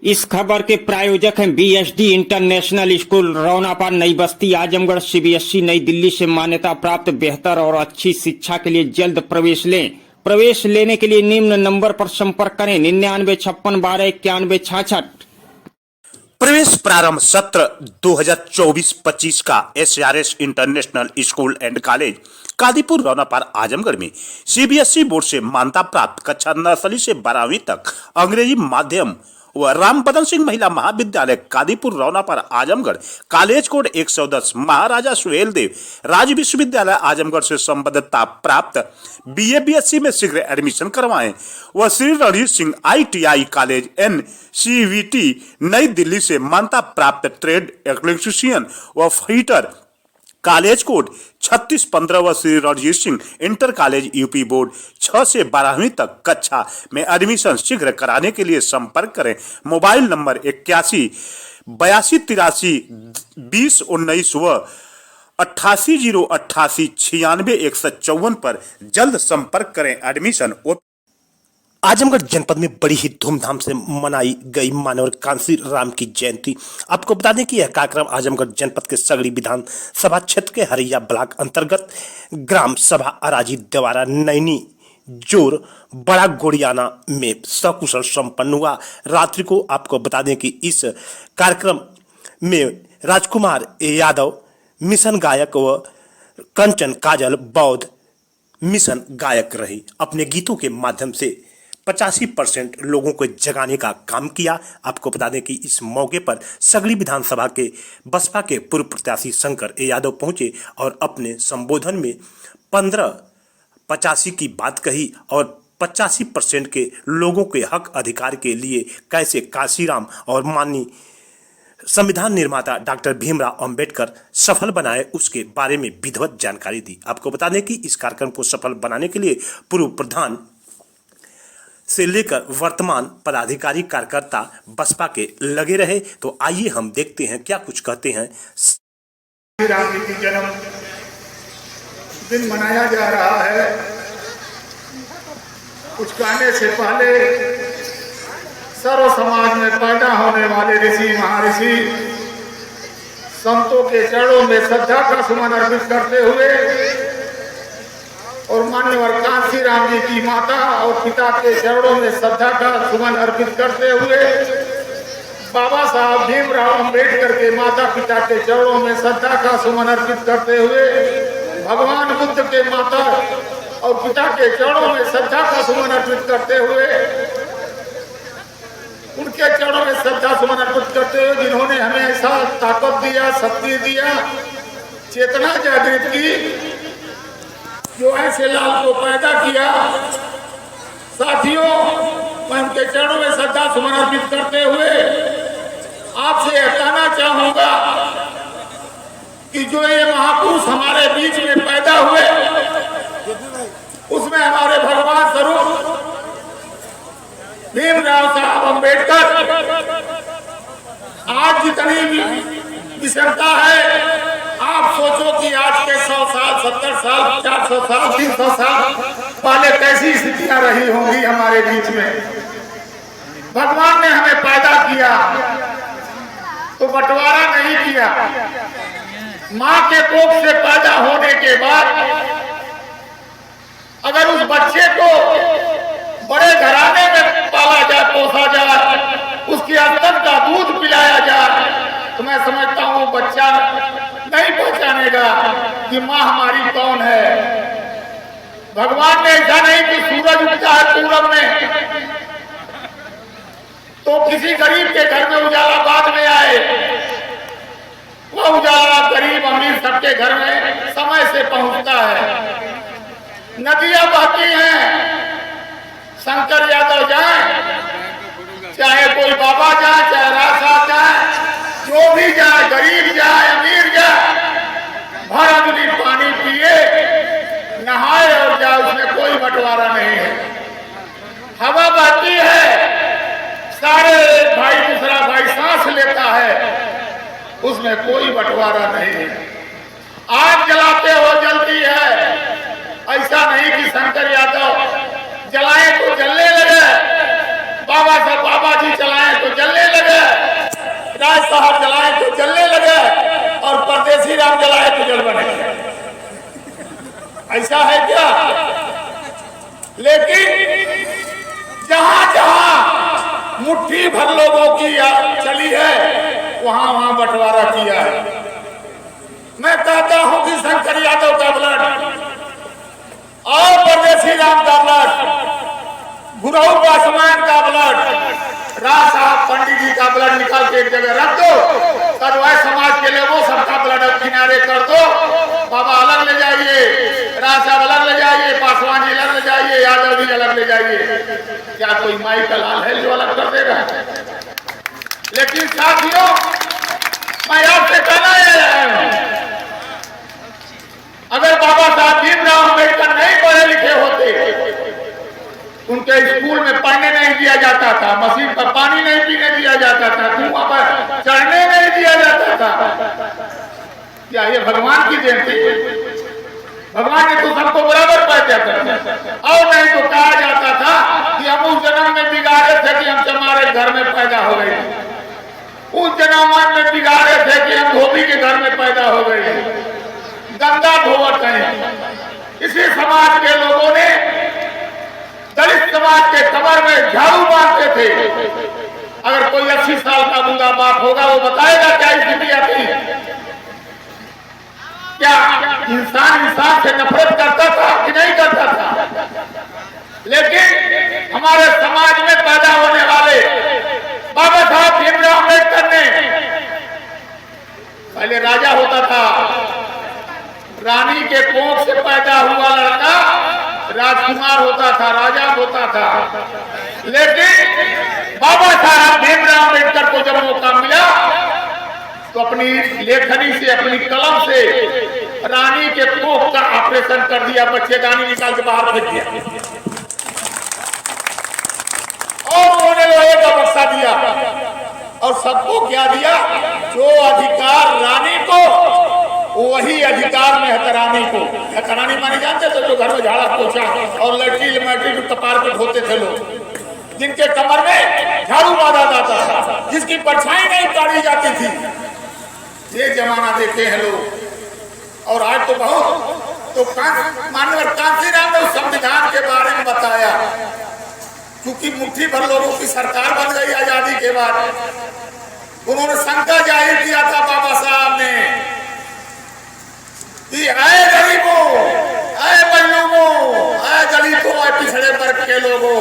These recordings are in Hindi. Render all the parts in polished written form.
इस खबर के प्रायोजक हैं बीएसडी इंटरनेशनल स्कूल रौनापार नई बस्ती आजमगढ़। सीबीएसई नई दिल्ली से मान्यता प्राप्त बेहतर और अच्छी शिक्षा के लिए जल्द प्रवेश लें। प्रवेश लेने के लिए निम्न नंबर पर संपर्क करें 9956129166। प्रवेश प्रारंभ सत्र 2024-25 का SRS international school and college Kadipur Raunapar Azamgarh में सीबीएसई बोर्ड से मान्यता प्राप्त कक्षा नर्सरी से 12वीं तक अंग्रेजी माध्यम व राम बदन सिंह महिला महाविद्यालय कादीपुर रौनापार आजमगढ़ कॉलेज कोड 110 महाराजा सुहेल देव राज्य विश्वविद्यालय आजमगढ़ से संबद्धता प्राप्त बीए बीएससी में शीघ्र एडमिशन करवाएं व Shri Ranjit Singh ITI college NCVT नई दिल्ली से मान्यता प्राप्त ट्रेड इलेक्ट्रीशियन व फिटर कॉलेज कोड 3615 व Shri Ranjit Singh inter college UP board 6 से 12वीं तक कक्षा में एडमिशन शीघ्र कराने के लिए संपर्क करें। मोबाइल नंबर 81 82 83 20 19 व 88 088 96 154 पर जल्द संपर्क करें। एडमिशन आजमगढ़ जनपद में बड़ी ही धूमधाम से मनाई गई मानवर कांसी राम की जयंती। आपको बता दें कि यह कार्यक्रम आजमगढ़ जनपद के सगड़ी विधानसभा क्षेत्र के हरिया ब्लॉक अंतर्गत ग्राम सभा अराजी द्वारा नैनी जोर बड़ा गोड़ियाना में सकुशल संपन्न हुआ। रात्रि को आपको बता दें कि इस कार्यक्रम में राजकुमार यादव मिशन गायक व कंचन काजल बौद्ध मिशन गायक रही। अपने गीतों के माध्यम से 85% लोगों को जगाने का काम किया। आपको बता दें कि इस मौके पर सगड़ी विधानसभा के बसपा के पूर्व प्रत्याशी शंकर यादव पहुंचे और अपने संबोधन में 1585 की बात कही और 85% के लोगों के हक अधिकार के लिए कैसे कांसीराम और माननीय संविधान निर्माता डॉक्टर भीमराव अंबेडकर सफल बनाए उसके बारे में विधिवत जानकारी दी। आपको बता दें कि इस कार्यक्रम को सफल बनाने के लिए पूर्व प्रधान से लेकर वर्तमान पदाधिकारी कार्यकर्ता बसपा के लगे रहे। तो आइए हम देखते हैं क्या कुछ कहते हैं। राम जी की जन्म दिन मनाया जा रहा है। कुछ कहने से पहले सर्व समाज में पैदा होने वाले ऋषि महर्षि संतों के चरणों में श्रद्धा का सुमन अर्पित करते हुए और मान्यवर कांसी राम जी की माता और पिता के चरणों में श्रद्धा का सुमन अर्पित करते हुए बाबा साहब भीमराव अंबेडकर के माता पिता के चरणों में श्रद्धा का सुमन अर्पित करते हुए भगवान बुद्ध के माता और पिता के चरणों में श्रद्धा का सुमन अर्पित करते हुए उनके चरणों में श्रद्धा सुमन अर्पित करते हुए जिन्होंने हमें ऐसा ताकत दिया, शक्ति दिया, चेतना जागृत की, जो ऐसे लाल को पैदा किया। साथियों, मैं उनके चरणों में श्रद्धा सुमन अर्पित करते हुए आपसे यह कहना चाहूंगा कि जो ये महापुरुष हमारे बीच में पैदा हुए उसमें हमारे भगवान स्वरूप भीमराव साहब अंबेडकर आज जितनी विषमता है, आप सोचो कि आज के 100 साल 70 साल 400 साल 300 साल पहले कैसी स्थितियां रही होंगी हमारे बीच में। भगवान ने हमें पैदा किया तो बंटवारा नहीं किया। माँ के कोख से पैदा होने के बाद अगर उस बच्चे को बड़े घराने में पाला जाए, पोसा जाए, उसके अंदर का दूध पिलाया जाए तो मैं समझता हूँ बच्चा नहीं पहचानेगा कि माँ हमारी कौन है। भगवान ने ऐसा नहीं कि सूरज उगता है पूरब में तो किसी गरीब के घर में उजाला बाद में आए। वह उजाला गरीब अमीर सबके घर में समय से पहुंचता है। नदियां बहती हैं, शंकर यादव जाए, चाहे कोई बाबा जाए, चाहे राजा जाए, जो भी जाए, गरीब जाए, अमीर जाए, भर अगली पानी पिए, नहाए और जाए, उसमें कोई बंटवारा नहीं है। हवा बहती है, सारे भाई दूसरा भाई सांस लेता है, उसमें कोई बंटवारा नहीं है। आग जलाते हो जलती है, ऐसा नहीं कि शंकर यादव जलाए तो जलने लगे, बाबा साहब बाबा जी चलाए तो जलने लगे। साहब जलाए तो जलने लगे और परदेसी राम जलाए तो जल बने। ऐसा है क्या? लेकिन जहां जहां मुट्ठी भर लोगों की चली है वहां वहां बंटवारा किया है। मैं कहता हूं कि शंकर यादव का ब्लड और परदेसी राम का ब्लड, गुरु पासवान का ब्लड, राज साहब पंडित जी का ब्लड निकाल के एक जगह रख दो, कदवाई समाज के लोगों सबका ब्लड अब किनारे कर दो। बाबा अलग ले जाइए, राज साहब अलग ले जाइए, पासवान जी अलग ले जाइए, यादव जी अलग ले जाइए। क्या कोई माई का लाल है जो अलग कर देगा? लेकिन साथियों, मैं आपसे कहना हूं, अगर बाबा साहब भीमराव अम्बेडकर नहीं पढ़े लिखे होते, उनके स्कूल में पढ़ने नहीं दिया जाता था, मशीन पर पानी नहीं पीने दिया जाता था, कुआं पर चढ़ने नहीं दिया जाता था, क्या ये भगवान की देन थी? भगवान ने तो सबको बराबर पैदा कर, और नहीं तो कहा जाता था कि हम उस जन्म में बिगाड़े थे कि हम हमारे घर में पैदा हो गए, उस जन्म में बिगाड़े थे कि हम धोबी के घर में पैदा हो गए, गंदा धोवत है। इसी समाज के लोगों ने दलित समाज के कमर में झाड़ू मारते थे। अगर कोई 80 साल का बूढ़ा बाप होगा वो बताएगा क्या स्थिति आती, क्या इंसान इंसान से नफरत करता था कि नहीं करता था? लेकिन हमारे समाज में पैदा होने वाले बाबा साहब भीमराव अम्बेडकर ने, पहले राजा होता था, रानी के कोख से पैदा हुआ लड़का राजकुमार होता था, राजा होता था। लेकिन बाबा साहब भीमराव अम्बेडकर को जब मौका मिला तो अपनी लेखनी से, अपनी कलम से रानी के कोख का ऑपरेशन कर दिया, बच्चेदानी निकाल के बाहर फेंक दिया और उन्होंने लोहे का बक्सा दिया और सबको क्या दिया? जो अधिकार रानी को वही अधिकार में हतरानी को। हतरानी मानी जानते थे? जो घर में झाड़ा पोछा और लड़की कपार पे धोते थे लोग, जिनके कमर में झाड़ू बांधा जाता था, जिसकी परछाई नहीं काटी जाती थी। ये जमाना देखे हैं लोग। और आज तो बहुत तो माननीय कांशीराम ने उस संविधान के बारे में बताया, क्योंकि मुट्ठी भर लोगों की सरकार बन गई आजादी के बाद। उन्होंने शंका जाहिर किया था बाबा साहब ने कि आए गरीबों, आए मजलूमों, आए दलितों, आए पिछड़े वर्ग के लोगों,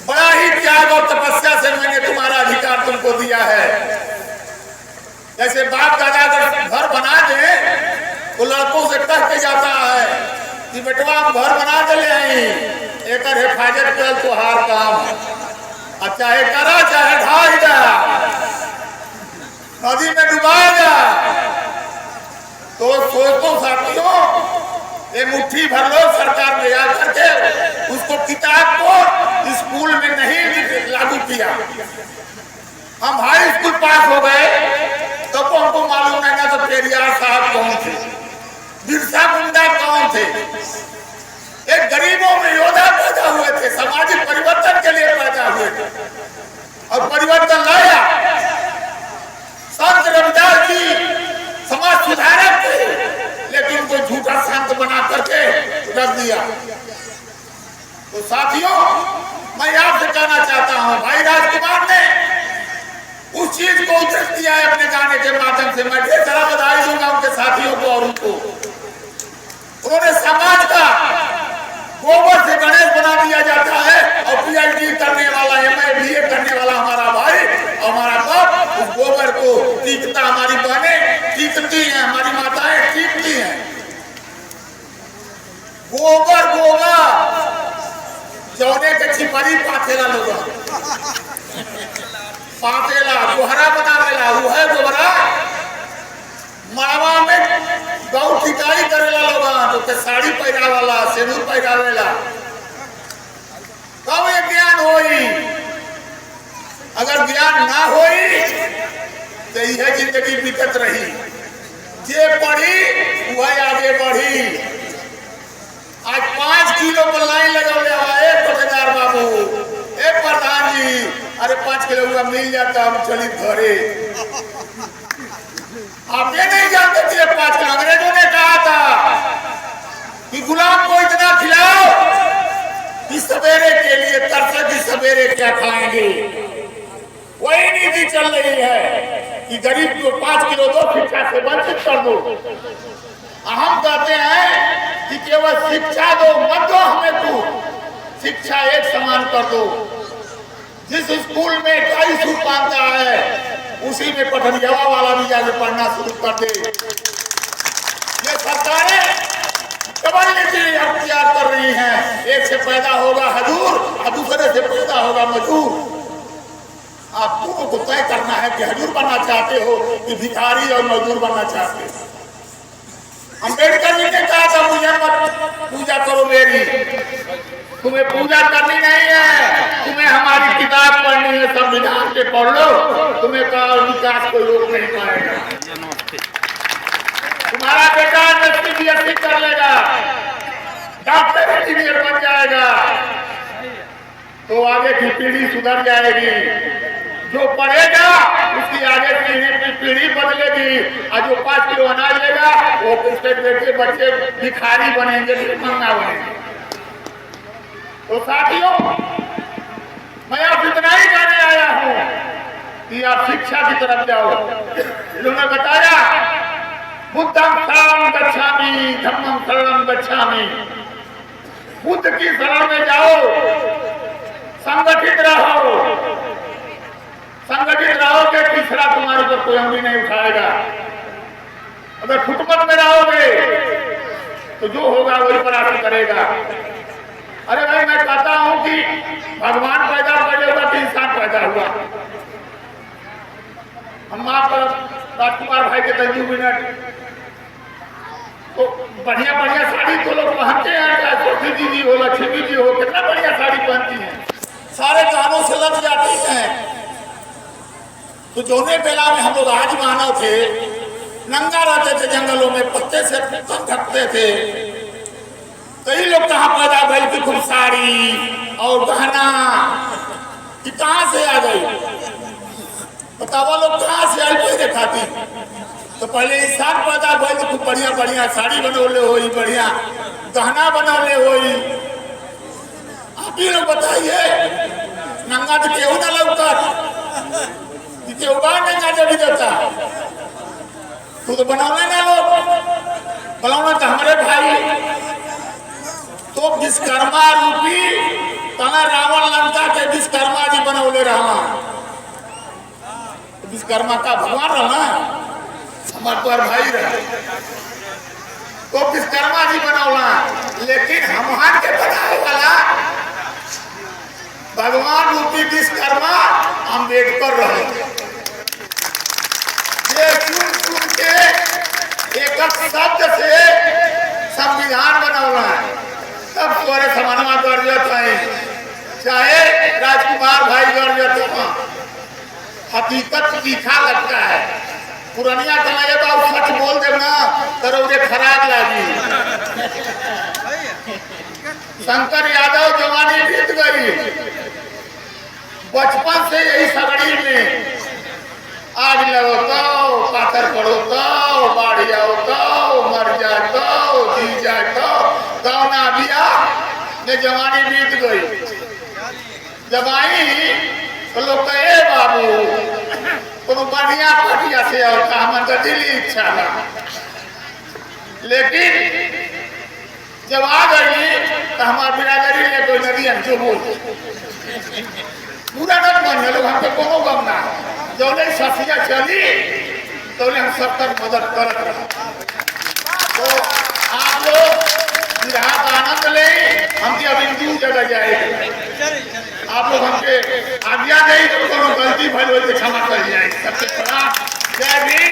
बड़ा ही त्याग और तपस्या से मैंने तुम्हारा अधिकार तुमको दिया है। जैसे बाप दादा अगर घर बना दे तो लड़कों से कह के जाता है कि बेटवा हम घर बना दे ले आई, एक हिफाजत कर तो हार काम, चाहे करा चाहे ढाई जा, नदी में डुबाएगा। तो सोचो साथियों, ये मुट्ठी भर लोग सरकार में आकर के उसको किताब को स्कूल में नहीं लागू किया। हम हाई स्कूल पास हो गए तो हमको मालूम नहीं ना तो पेरियार साहब कौन थे, बिरसा मुंडा कौन थे। एक गरीबों में योद्धा पैदा हुए थे, सामाजिक परिवर्तन के लिए पैदा हुए थे और परिवर्तन लाया। संत रविदास जी समाज सुधारक थे, लेकिन उनको झूठा संत बना करके रख दिया। तो साथियों, मैं आपसे कहना चाहता हूं, भाई राजकुमार ने उस चीज को उद्धृत किया है अपने गाने के माध्यम से। मैं ढेर सारा बधाई दूंगा उनके साथियों को और उनको। उन्होंने समाज का गोबर से गणेश बना दिया जाता है और पीएचडी करने वाला, एमए बीए करने वाला हमारा भाई, हमारा बाप उस गोबर को टीकता, हमारी बहनें टीकती हैं, हमारी माताएं टीकती हैं। गोबर गोबर जौने के छिपरी पाथेला लोग पातेला गोहरा बनावेला, वो है गोबरा। मावा में गौ टिकाई करेला लोग, तो के साड़ी पहरा वाला, सिंदूर पहरावेला। कब ये ज्ञान होई? अगर ज्ञान ना होई तो यह जिंदगी बीतत रही। जे पढ़ी वह आगे बढ़ी। आज 5 किलो पर लाइन लगा, एक ठेकेदार बाबू, एक प्रधान जी, किलो मिल जाता हम चली घरे। आप ये नहीं जानते थे 5 किलो, अंग्रेजों ने कहा था कि गुलाम को इतना खिलाओ कि सवेरे के लिए तरसे कि सवेरे क्या खाएंगे। वही नीति चल रही है कि गरीब को 5 किलो दो, शिक्षा से वंचित कर दो। हम कहते हैं कि केवल शिक्षा दो, मत दो हमें तू, शिक्षा एक समान कर दो। जिस स्कूल में 250 पाता है उसी में पठनियावा वाला भी जाके पढ़ना शुरू कर दे। ये सरकारें डबल नीति अख्तियार कर रही हैं। एक से पैदा होगा हजूर और दूसरे से पैदा होगा मजूर। आप दोनों को तय करना है कि हजूर बनना चाहते हो कि भिखारी और मजदूर बनना चाहते हो। अम्बेडकर जी ने कहा था मुझे मत पूजा करो मेरी, तुम्हें पूजा करनी नहीं है, तुम्हें हमारी किताब पढ़नी है, संविधान के पढ़ लो, तुम्हें विकास को रोक नहीं पाएगा। तुम्हारा बेटा बीएससी कर लेगा, डॉक्टर इंजीनियर बन जाएगा, तो आगे की पीढ़ी सुधर जाएगी। जो पढ़ेगा उसकी आगे की पीढ़ी बदलेगी, और जो 5 किलो अनाज लेगा वो उसके बेटे बच्चे भिखारी बनेंगे, मंगा बनेंगे। तो साथियों, मैं आप इतना ही कहने आया हूं कि आप शिक्षा की तरफ जाओ। इन्होंने बताया बुद्धं शरणं गच्छामि, धम्मं शरणं गच्छामि। बुद्ध की शरण में जाओ, संगठित रहो। संगठित रहोगे, तीसरा तुम्हारे ऊपर कोई उंगली नहीं उठाएगा। अगर फुटमत में रहोगे तो जो होगा वही परास्त करेगा। अरे भाई, मैं कहता हूं कि भगवान पैदा पहले हुआ कि इंसान पैदा हुआ। हम आप राजकुमार भाई के 2 मिनट तो बढ़िया बढ़िया साड़ी तो लोग पहनते हैं, सोफी दीदी हो, लक्ष्मी जी हो, कितना बढ़िया साड़ी पहनती हैं, सारे गानों से लग जाती हैं। तो जोने बेला में हम लोग आज मानव थे, नंगा रहते थे जंगलों में, पत्ते से ढकते थे। कई लोग कहाँ पैदा भइल की खूब साड़ी और गहना कि कहाँ से आ गई? बतावा लोग कहाँ से आई पहले खाती? तो पहले इंसान पैदा भइल तो खूब बढ़िया बढ़िया साड़ी बनौले हो, बढ़िया गहना बनौले हो। आप ही लोग बताइए, नंगा तो केहू ना लगता, नंगा जब देता तू तो बनौले ना लोग, बनौना तो हमारे भाई। तो विश्वकर्मा रूपी तना रावण लंका के विश्वकर्मा जी बनौले रहना। तो विश्वकर्मा का भगवान रहना, हमारे तो भाई रहे, तो विश्वकर्मा जी बनौला। लेकिन हमारे के बनाए वाला भगवान रूपी विश्वकर्मा अम्बेडकर रहे। ये सुन के एक शब्द से संविधान बनौला है। सब तोरे समानमा गर्जत है, चाहे राजकुमार भाई गर्जत हो। हकीकत तीखा लगता है। पुरानिया समय तो सच बोल दे ना तो उसे खराब लगी। शंकर यादव जवानी बीत गई, बचपन से यही सगड़ी में आग लगो तो, पाथर पड़ो तो, बाढ़ आओ तो, मर जाए तो, जी जाए तो, गौना बिया ने जवानी बीत गई। जब आई तो लोग कहे बाबू तुम बढ़िया पटिया से आओ, हमारे तो दिली इच्छा है। लेकिन जब आ गई तो हमारे बिरादरी ने कोई नदी जो बोल पूरा न बन लोग हमको कोनो गम ना। जो नहीं ससिया चली तो हम सब तक मदद करत रहा। तो आप लोग रात आनंद ले, हमके अब हिंदू जगह जाएगी। आप लोग हमके आज्ञा नहीं तो कोनो गलती भले क्षमा कर जाए। सबसे बड़ा जय भीम।